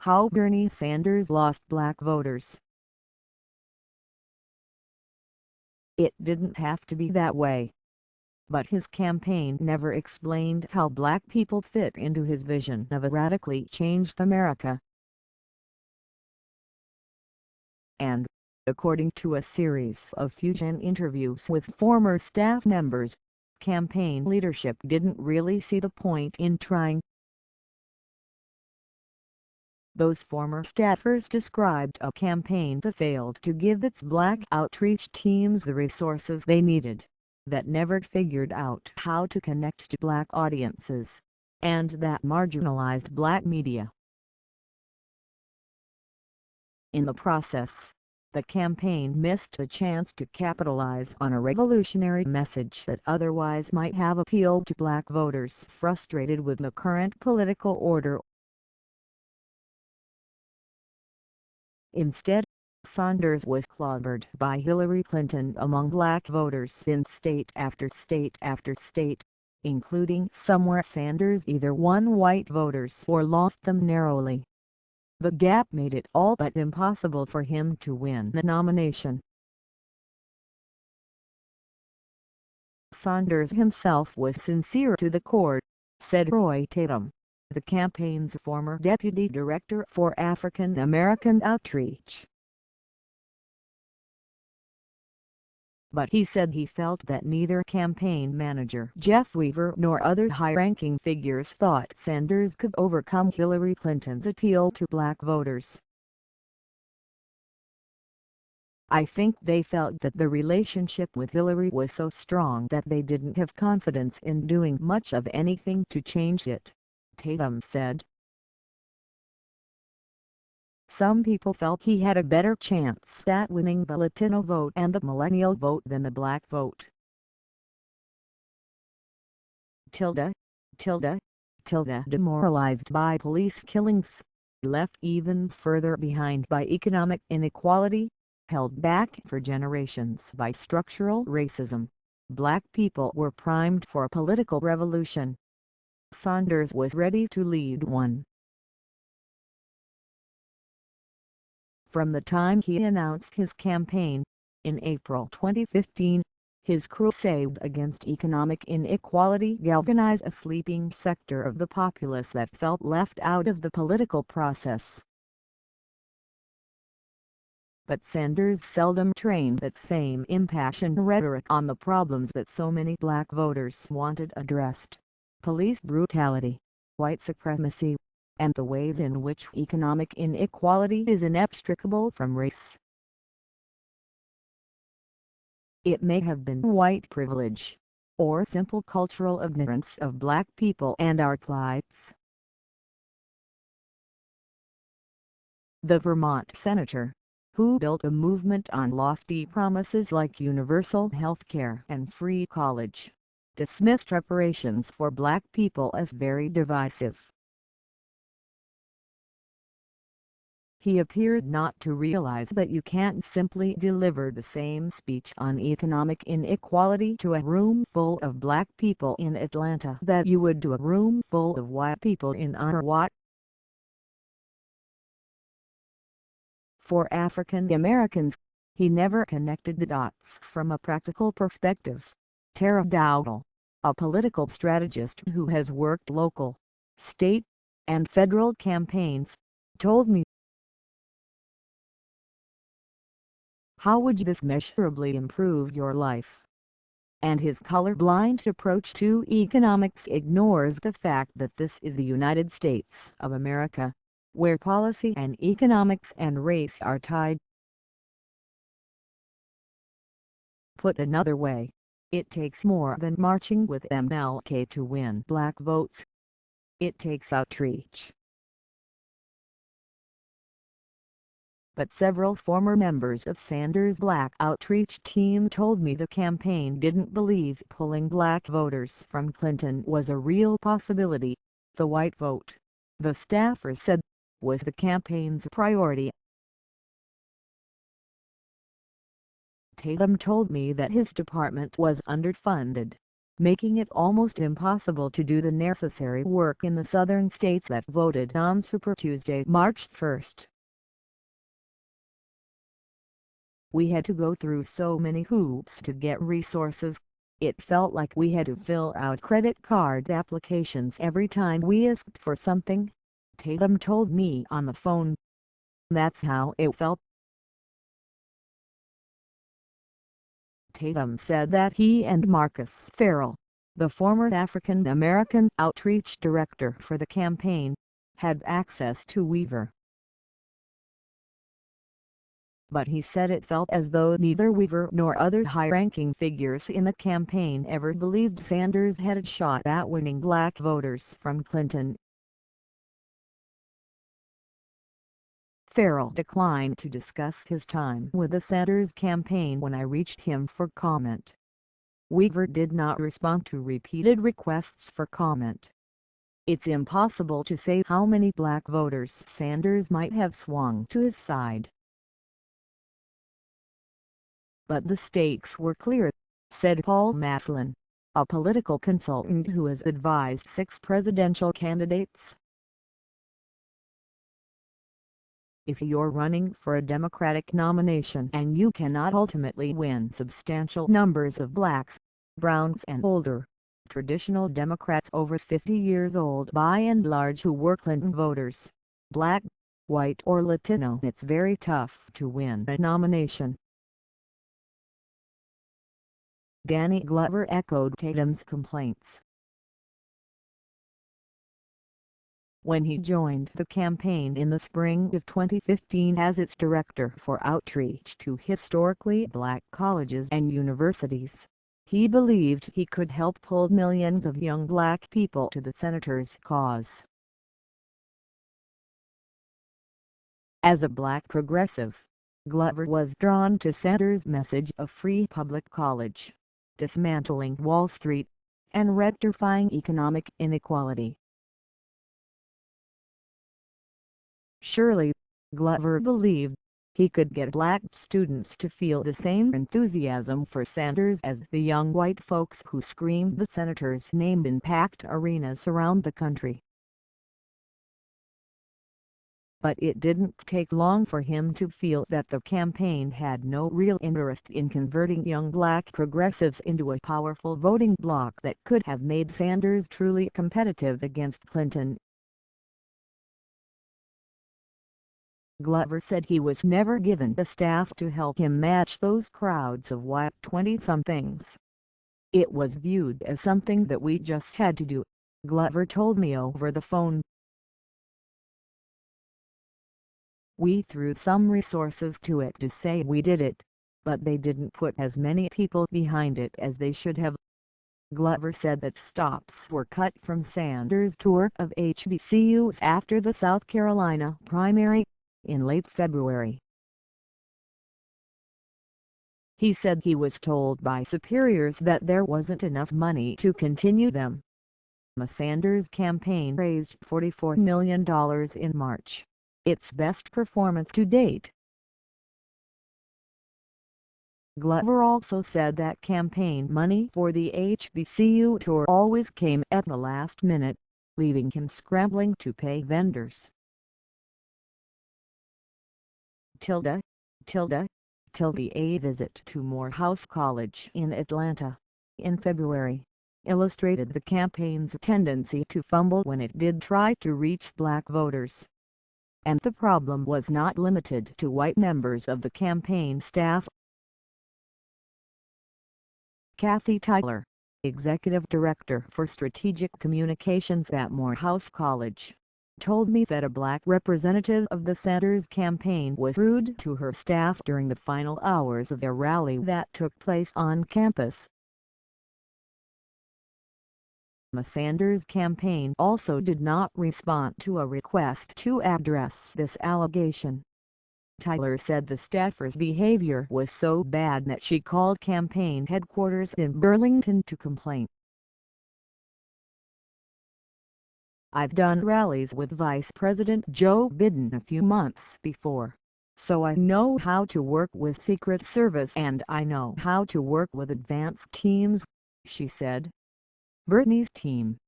How Bernie Sanders Lost Black Voters. It didn't have to be that way. But his campaign never explained how black people fit into his vision of a radically changed America. And, according to a series of fusion interviews with former staff members, campaign leadership didn't really see the point in trying. Those former staffers described a campaign that failed to give its black outreach teams the resources they needed, that never figured out how to connect to black audiences, and that marginalized black media. In the process, the campaign missed a chance to capitalize on a revolutionary message that otherwise might have appealed to black voters frustrated with the current political order. Instead, Sanders was clobbered by Hillary Clinton among black voters in state after state after state, including some where Sanders either won white voters or lost them narrowly. The gap made it all but impossible for him to win the nomination. Sanders himself was sincere to the core, said Roy Tatem, the campaign's former deputy director for African American outreach. But he said he felt that neither campaign manager Jeff Weaver nor other high-ranking figures thought Sanders could overcome Hillary Clinton's appeal to black voters. I think they felt that the relationship with Hillary was so strong that they didn't have confidence in doing much of anything to change it, Tatem said. Some people felt he had a better chance at winning the Latino vote and the millennial vote than the black vote. Demoralized by police killings, left even further behind by economic inequality, held back for generations by structural racism, black people were primed for a political revolution. Sanders was ready to lead one. From the time he announced his campaign, in April 2015, his crusade against economic inequality galvanized a sleeping sector of the populace that felt left out of the political process. But Sanders seldom trained that same impassioned rhetoric on the problems that so many black voters wanted addressed: police brutality, white supremacy, and the ways in which economic inequality is inextricable from race. It may have been white privilege, or simple cultural ignorance of black people and our plights. The Vermont senator, who built a movement on lofty promises like universal health care and free college, dismissed reparations for black people as very divisive. He appeared not to realize that you can't simply deliver the same speech on economic inequality to a room full of black people in Atlanta that you would to a room full of white people in Iowa. For African Americans, he never connected the dots from a practical perspective. Tara Dowdell, a political strategist who has worked local, state, and federal campaigns, told me, "How would this measurably improve your life?" And his colorblind approach to economics ignores the fact that this is the United States of America, where policy and economics and race are tied. Put another way, it takes more than marching with MLK to win black votes. It takes outreach. But several former members of Sanders' black outreach team told me the campaign didn't believe pulling black voters from Clinton was a real possibility. The white vote, the staffers said, was the campaign's priority. Tatem told me that his department was underfunded, making it almost impossible to do the necessary work in the southern states that voted on Super Tuesday, March 1. We had to go through so many hoops to get resources. It felt like we had to fill out credit card applications every time we asked for something, Tatem told me on the phone. That's how it felt. Tatem said that he and Marcus Ferrell, the former African-American outreach director for the campaign, had access to Weaver. But he said it felt as though neither Weaver nor other high-ranking figures in the campaign ever believed Sanders had a shot at winning black voters from Clinton. Ferrell declined to discuss his time with the Sanders campaign when I reached him for comment. Weaver did not respond to repeated requests for comment. It's impossible to say how many black voters Sanders might have swung to his side. But the stakes were clear, said Paul Maslin, a political consultant who has advised 6 presidential candidates. If you're running for a Democratic nomination and you cannot ultimately win substantial numbers of blacks, browns and older, traditional Democrats over 50 years old by and large who were Clinton voters, black, white or Latino, it's very tough to win a nomination. Danny Glover echoed Tatem's complaints. When he joined the campaign in the spring of 2015 as its director for outreach to historically black colleges and universities, he believed he could help pull millions of young black people to the senator's cause. As a black progressive, Glover was drawn to Sanders' message of free public college, dismantling Wall Street, and rectifying economic inequality. Surely, Glover believed, he could get black students to feel the same enthusiasm for Sanders as the young white folks who screamed the senator's name in packed arenas around the country. But it didn't take long for him to feel that the campaign had no real interest in converting young black progressives into a powerful voting bloc that could have made Sanders truly competitive against Clinton. Glover said he was never given the staff to help him match those crowds of white 20-somethings. It was viewed as something that we just had to do, Glover told me over the phone. We threw some resources to it to say we did it, but they didn't put as many people behind it as they should have. Glover said that stops were cut from Sanders' tour of HBCUs after the South Carolina primary, in late February. He said he was told by superiors that there wasn't enough money to continue them. The Sanders campaign raised $44 million in March, its best performance to date. Glover also said that campaign money for the HBCU tour always came at the last minute, leaving him scrambling to pay vendors. A visit to Morehouse College in Atlanta, in February, illustrated the campaign's tendency to fumble when it did try to reach black voters. And the problem was not limited to white members of the campaign staff. Kathy Tyler, executive director for strategic communications at Morehouse College, told me that a black representative of the Sanders campaign was rude to her staff during the final hours of a rally that took place on campus. The Sanders campaign also did not respond to a request to address this allegation. Tyler said the staffer's behavior was so bad that she called campaign headquarters in Burlington to complain. "I've done rallies with Vice President Joe Biden a few months before, so I know how to work with Secret Service and I know how to work with advanced teams," she said. Bernie's team.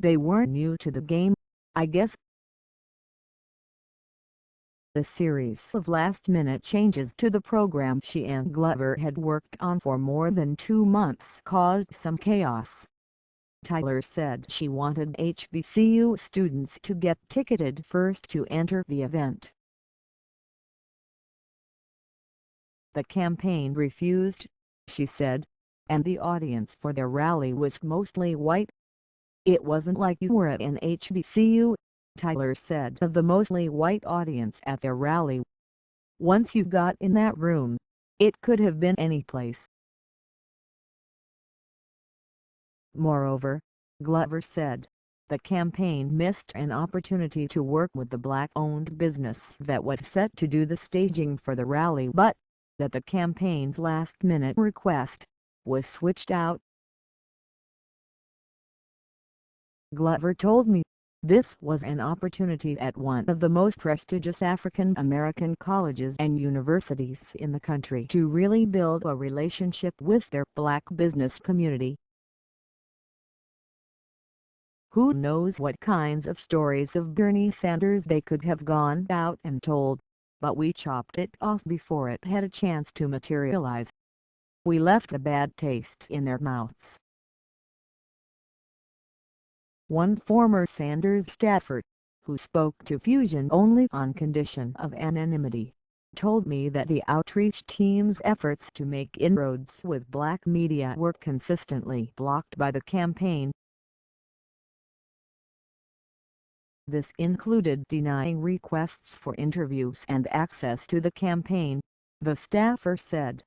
They weren't new to the game, I guess. The series of last-minute changes to the program she and Glover had worked on for more than 2 months caused some chaos. Tyler said she wanted HBCU students to get ticketed first to enter the event. The campaign refused, she said, and the audience for their rally was mostly white. It wasn't like you were at an HBCU, Tyler said of the mostly white audience at their rally. Once you got in that room, it could have been any place. Moreover, Glover said, the campaign missed an opportunity to work with the black-owned business that was set to do the staging for the rally, but that the campaign's last-minute request was switched out. Glover told me, this was an opportunity at one of the most prestigious African American colleges and universities in the country to really build a relationship with their black business community. Who knows what kinds of stories of Bernie Sanders they could have gone out and told, but we chopped it off before it had a chance to materialize. We left a bad taste in their mouths. One former Sanders staffer, who spoke to Fusion only on condition of anonymity, told me that the outreach team's efforts to make inroads with black media were consistently blocked by the campaign. This included denying requests for interviews and access to the campaign, the staffer said.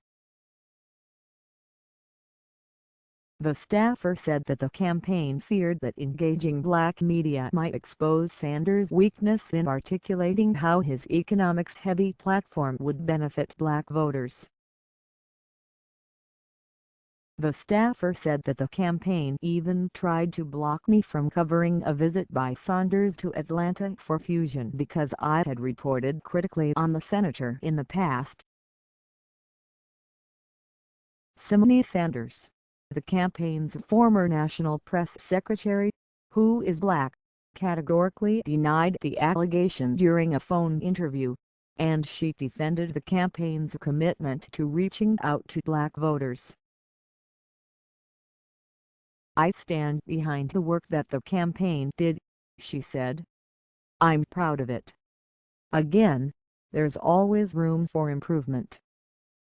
The staffer said that the campaign feared that engaging black media might expose Sanders' weakness in articulating how his economics-heavy platform would benefit black voters. The staffer said that the campaign even tried to block me from covering a visit by Sanders to Atlanta for Fusion because I had reported critically on the senator in the past. Simone Sanders, the campaign's former national press secretary, who is black, categorically denied the allegation during a phone interview, and she defended the campaign's commitment to reaching out to black voters. I stand behind the work that the campaign did, she said. I'm proud of it. Again, there's always room for improvement.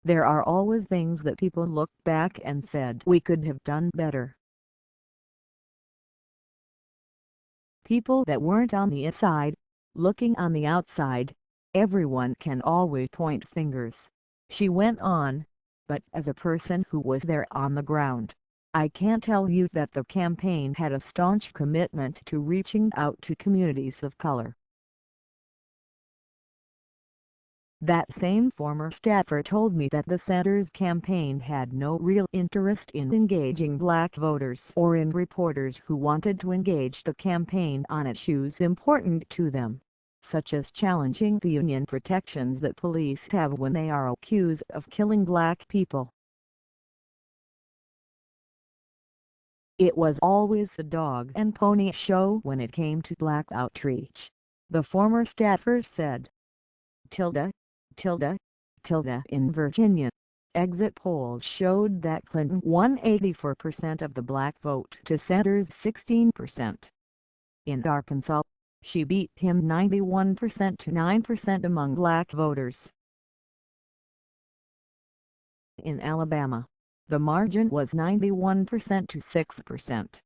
There are always things that people look back and said we could have done better. People that weren't on the inside, looking on the outside, everyone can always point fingers, she went on, but as a person who was there on the ground, I can tell you that the campaign had a staunch commitment to reaching out to communities of color. That same former staffer told me that the Sanders campaign had no real interest in engaging black voters or in reporters who wanted to engage the campaign on issues important to them, such as challenging the union protections that police have when they are accused of killing black people. It was always a dog and pony show when it came to black outreach, the former staffer said. In Virginia, exit polls showed that Clinton won 84% of the black vote to Sanders' 16%. In Arkansas, she beat him 91% to 9% among black voters. In Alabama, the margin was 91% to 6%.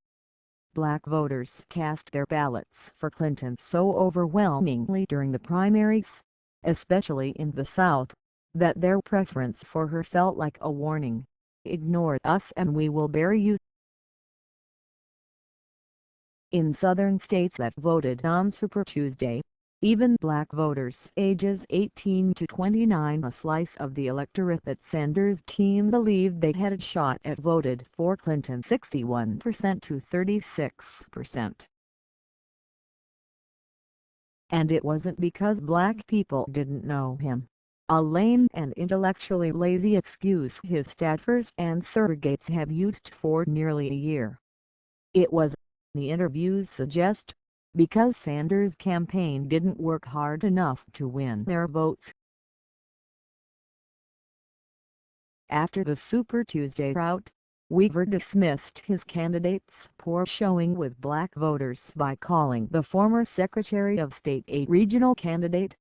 Black voters cast their ballots for Clinton so overwhelmingly during the primaries, especially in the South, that their preference for her felt like a warning: ignore us and we will bury you. In southern states that voted on Super Tuesday, even black voters ages 18 to 29, a slice of the electorate that Sanders' team believed they had a shot at, voted for Clinton 61% to 36%. And it wasn't because black people didn't know him, a lame and intellectually lazy excuse his staffers and surrogates have used for nearly a year. It was, the interviews suggest, because Sanders' campaign didn't work hard enough to win their votes. After the Super Tuesday rout, Weaver dismissed his candidate's poor showing with black voters by calling the former Secretary of State a regional candidate.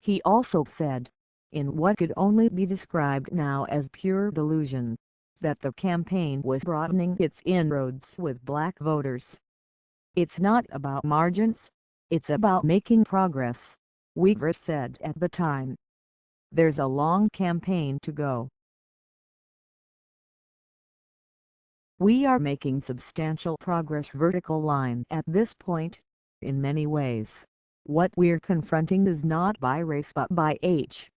He also said, in what could only be described now as pure delusion, that the campaign was broadening its inroads with black voters. "It's not about margins, it's about making progress," Weaver said at the time. "There's a long campaign to go. We are making substantial progress vertical line at this point. In many ways, what we're confronting is not by race but by age."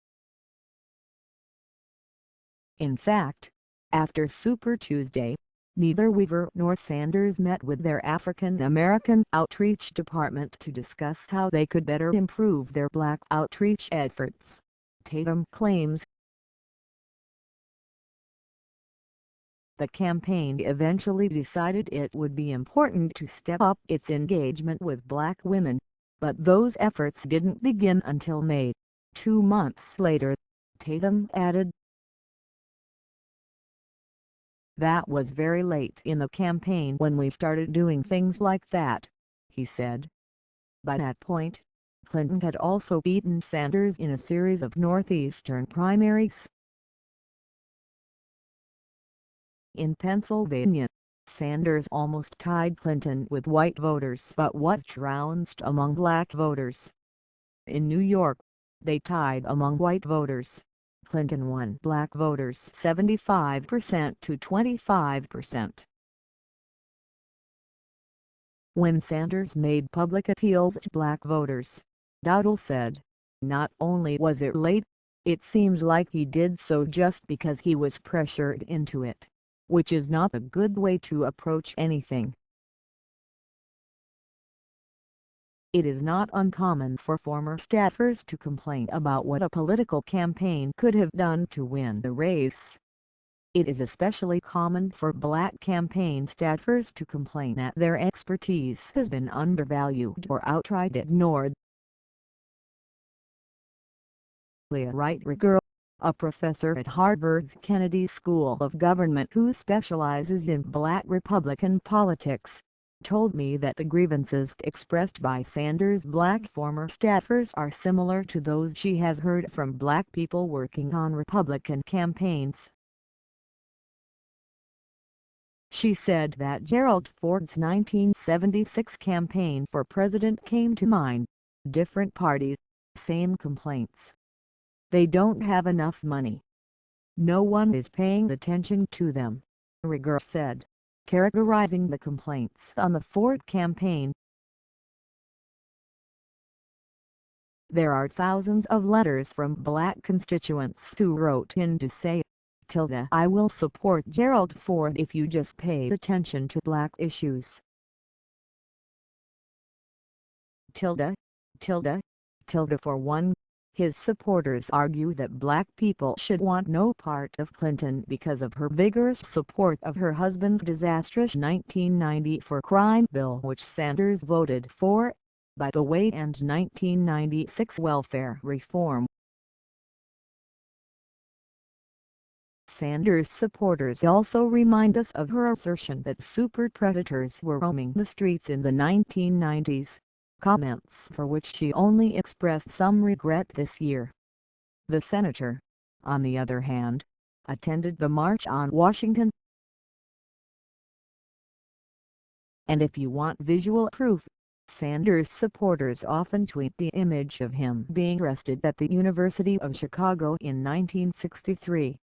In fact, after Super Tuesday, neither Weaver nor Sanders met with their African American outreach department to discuss how they could better improve their black outreach efforts, Tatem claims. The campaign eventually decided it would be important to step up its engagement with black women, but those efforts didn't begin until May, 2 months later, Tatem added. "That was very late in the campaign when we started doing things like that," he said. By that point, Clinton had also beaten Sanders in a series of northeastern primaries. In Pennsylvania, Sanders almost tied Clinton with white voters but was trounced among black voters. In New York, they tied among white voters. Clinton won black voters 75% to 25%. When Sanders made public appeals to black voters, Dowdell said, "Not only was it late, it seemed like he did so just because he was pressured into it, which is not a good way to approach anything." It is not uncommon for former staffers to complain about what a political campaign could have done to win the race. It is especially common for black campaign staffers to complain that their expertise has been undervalued or outright ignored. Plights, a professor at Harvard's Kennedy School of Government who specializes in black Republican politics, told me that the grievances expressed by Sanders' black former staffers are similar to those she has heard from black people working on Republican campaigns. She said that Gerald Ford's 1976 campaign for president came to mind. Different parties, same complaints. They don't have enough money. No one is paying attention to them, Rieger said, characterizing the complaints on the Ford campaign. "There are thousands of letters from black constituents who wrote in to say, I will support Gerald Ford if you just pay attention to black issues. For one, his supporters argue that black people should want no part of Clinton because of her vigorous support of her husband's disastrous 1994 crime bill which Sanders voted for, by the way, and 1996 welfare reform. Sanders supporters also remind us of her assertion that super predators were roaming the streets in the 1990s, comments for which she only expressed some regret this year. The senator, on the other hand, attended the March on Washington. And if you want visual proof, Sanders supporters often tweet the image of him being arrested at the University of Chicago in 1963.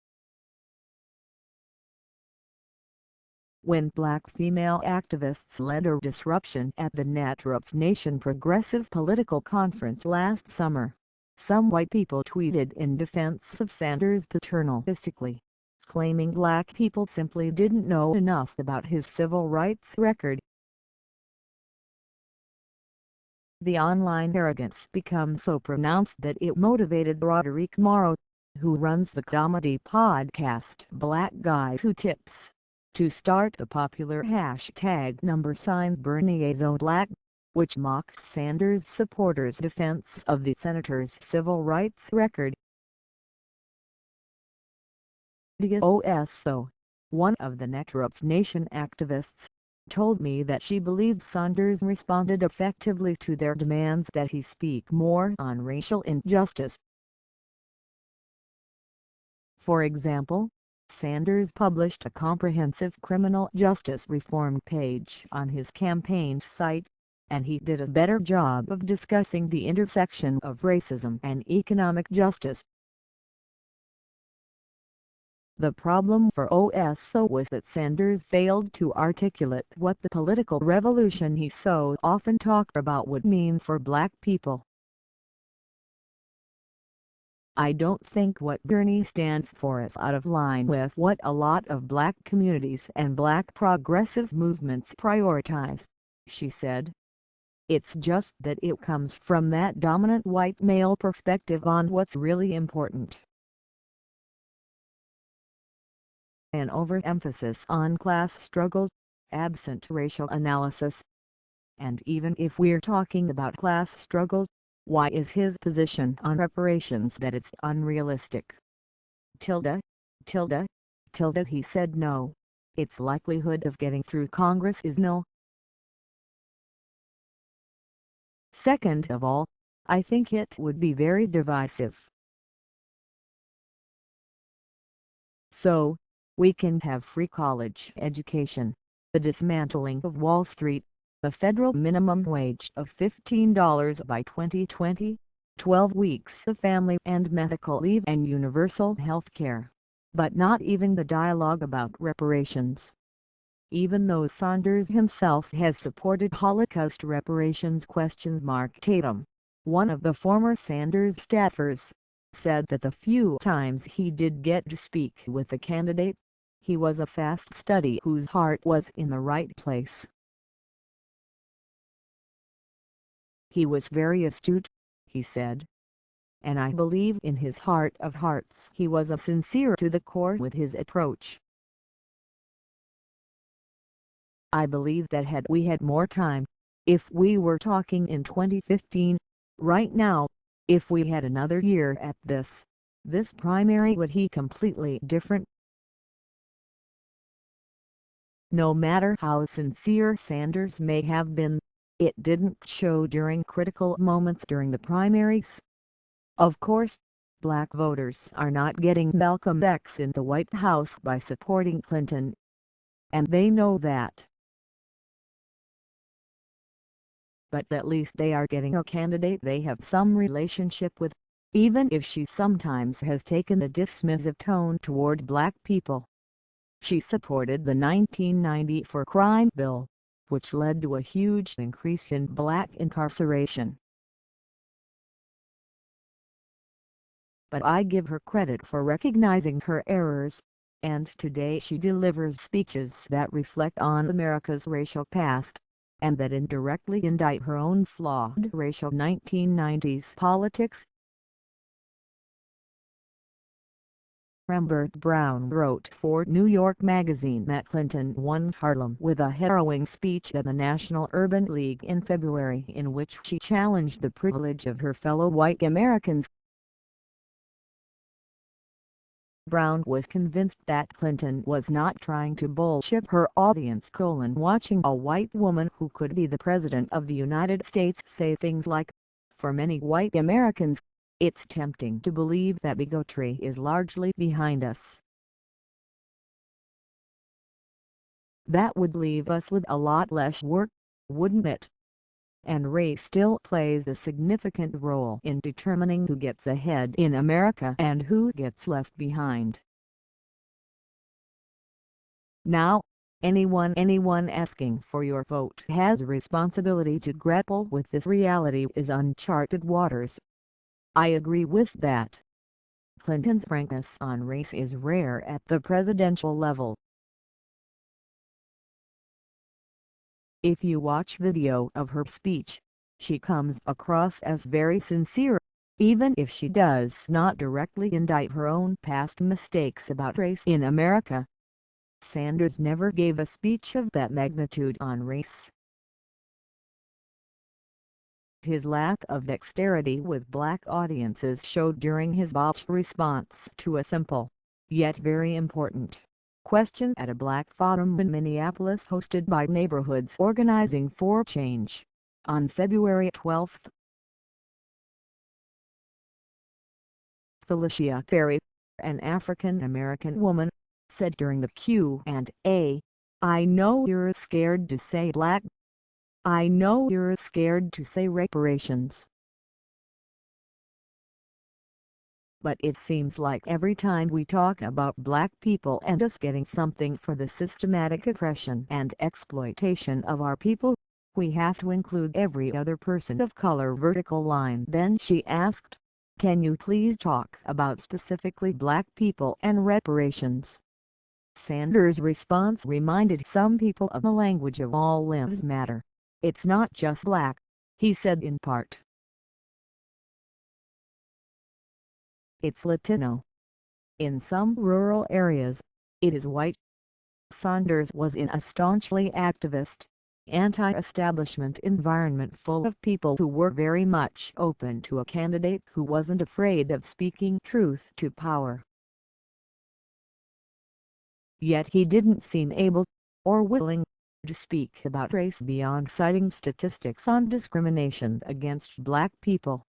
When black female activists led a disruption at the Netroots Nation Progressive Political Conference last summer, some white people tweeted in defense of Sanders paternalistically, claiming black people simply didn't know enough about his civil rights record. The online arrogance became so pronounced that it motivated Roderick Morrow, who runs the comedy podcast Black Guy Who Tips, to start the popular hashtag #BernieIsOnBlack, which mocks Sanders supporters' defense of the senator's civil rights record. OSO, one of the Next Nation activists, told me that she believes Sanders responded effectively to their demands that he speak more on racial injustice. For example, Sanders published a comprehensive criminal justice reform page on his campaign site, and he did a better job of discussing the intersection of racism and economic justice. The problem for OSO was that Sanders failed to articulate what the political revolution he so often talked about would mean for black people. "I don't think what Bernie stands for is out of line with what a lot of black communities and black progressive movements prioritize," she said. "It's just that it comes from that dominant white male perspective on what's really important. An overemphasis on class struggle, absent racial analysis. And even if we're talking about class struggle, why is his position on reparations that it's unrealistic? Tilde, tilde, tilde." He said no. Its likelihood of getting through Congress is nil. Second of all, I think it would be very divisive. So, we can have free college education, the dismantling of Wall Street, the federal minimum wage of $15 by 2020, 12 weeks of family and medical leave and universal health care, but not even the dialogue about reparations. Even though Sanders himself has supported Holocaust reparations. Tatem, one of the former Sanders staffers, said that the few times he did get to speak with the candidate, he was a fast study whose heart was in the right place. "He was very astute," he said. "And I believe in his heart of hearts he was a sincere to the core with his approach. I believe that had we had more time, if we were talking in 2015, right now, if we had another year at this primary would be completely different." No matter how sincere Sanders may have been, it didn't show during critical moments during the primaries. Of course, black voters are not getting Malcolm X in the White House by supporting Clinton, and they know that. But at least they are getting a candidate they have some relationship with, even if she sometimes has taken a dismissive tone toward black people. She supported the 1994 crime bill, which led to a huge increase in black incarceration. But I give her credit for recognizing her errors, and today she delivers speeches that reflect on America's racial past, and that indirectly indict her own flawed racial 1990s politics. Rembert Brown wrote for New York Magazine that Clinton won Harlem with a harrowing speech at the National Urban League in February in which she challenged the privilege of her fellow white Americans. Brown was convinced that Clinton was not trying to bullshit her audience. Watching a white woman who could be the President of the United States say things like, "For many white Americans, it's tempting to believe that bigotry is largely behind us. That would leave us with a lot less work, wouldn't it? And race still plays a significant role in determining who gets ahead in America and who gets left behind. Now, anyone asking for your vote has a responsibility to grapple with this reality is uncharted waters." I agree with that. Clinton's frankness on race is rare at the presidential level. If you watch video of her speech, she comes across as very sincere, even if she does not directly indict her own past mistakes about race in America. Sanders never gave a speech of that magnitude on race. His lack of dexterity with black audiences showed during his botched response to a simple, yet very important, question at a Black Forum in Minneapolis hosted by Neighborhoods Organizing for Change on February 12. Felicia Ferry, an African-American woman, said during the Q&A, "I know you're scared to say black. I know you're scared to say reparations. But it seems like every time we talk about black people and us getting something for the systematic oppression and exploitation of our people, we have to include every other person of color." Vertical line. Then she asked, "Can you please talk about specifically black people and reparations?" Sanders' response reminded some people of the language of all lives matter. "It's not just black," he said in part. "It's Latino. In some rural areas, it is white." Sanders was in a staunchly activist, anti-establishment environment full of people who were very much open to a candidate who wasn't afraid of speaking truth to power. Yet he didn't seem able, or willing, to speak about race beyond citing statistics on discrimination against black people.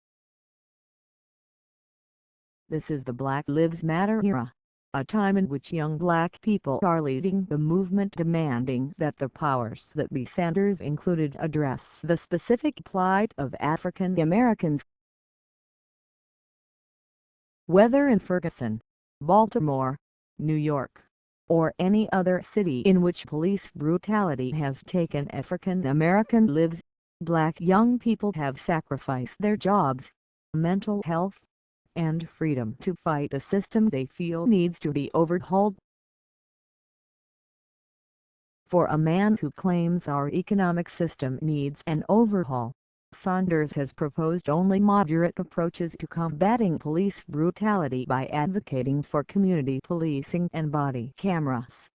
This is the Black Lives Matter era, a time in which young black people are leading the movement demanding that the powers that be, Sanders included, address the specific plight of African Americans. Whether in Ferguson, Baltimore, New York, or any other city in which police brutality has taken African American lives, black young people have sacrificed their jobs, mental health, and freedom to fight a system they feel needs to be overhauled. For a man who claims our economic system needs an overhaul, Sanders has proposed only moderate approaches to combating police brutality by advocating for community policing and body cameras.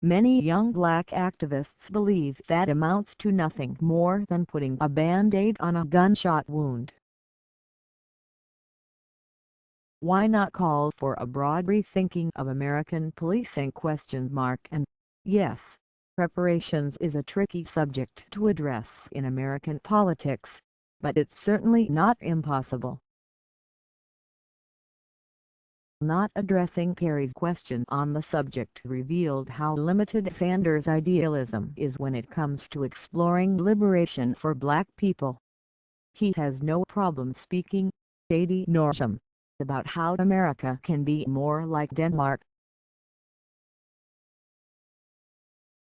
Many young black activists believe that amounts to nothing more than putting a band-aid on a gunshot wound. Why not call for a broad rethinking of American policing? And, yes, reparations is a tricky subject to address in American politics, but it's certainly not impossible. Not addressing Perry's question on the subject revealed how limited Sanders' idealism is when it comes to exploring liberation for black people. He has no problem speaking, ad nauseam, about how America can be more like Denmark.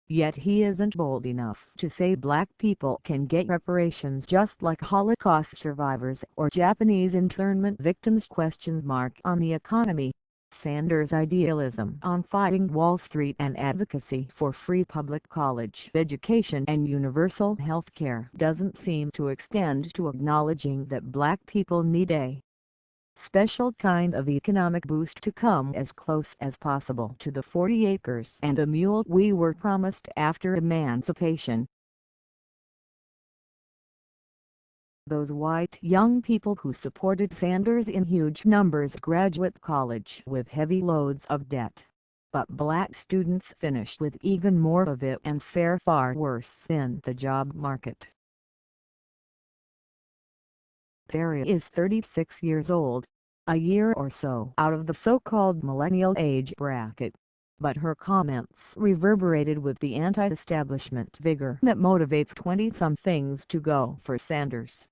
Yet he isn't bold enough to say black people can get reparations just like Holocaust survivors or Japanese internment victims? On the economy, Sanders' idealism on fighting Wall Street and advocacy for free public college education and universal health care doesn't seem to extend to acknowledging that black people need a special kind of economic boost to come as close as possible to the 40 acres and a mule we were promised after emancipation. Those white young people who supported Sanders in huge numbers graduate college with heavy loads of debt, but black students finish with even more of it and fare far worse in the job market. Tara is 36 years old, a year or so out of the so-called millennial age bracket, but her comments reverberated with the anti-establishment vigor that motivates 20-somethings to go for Sanders.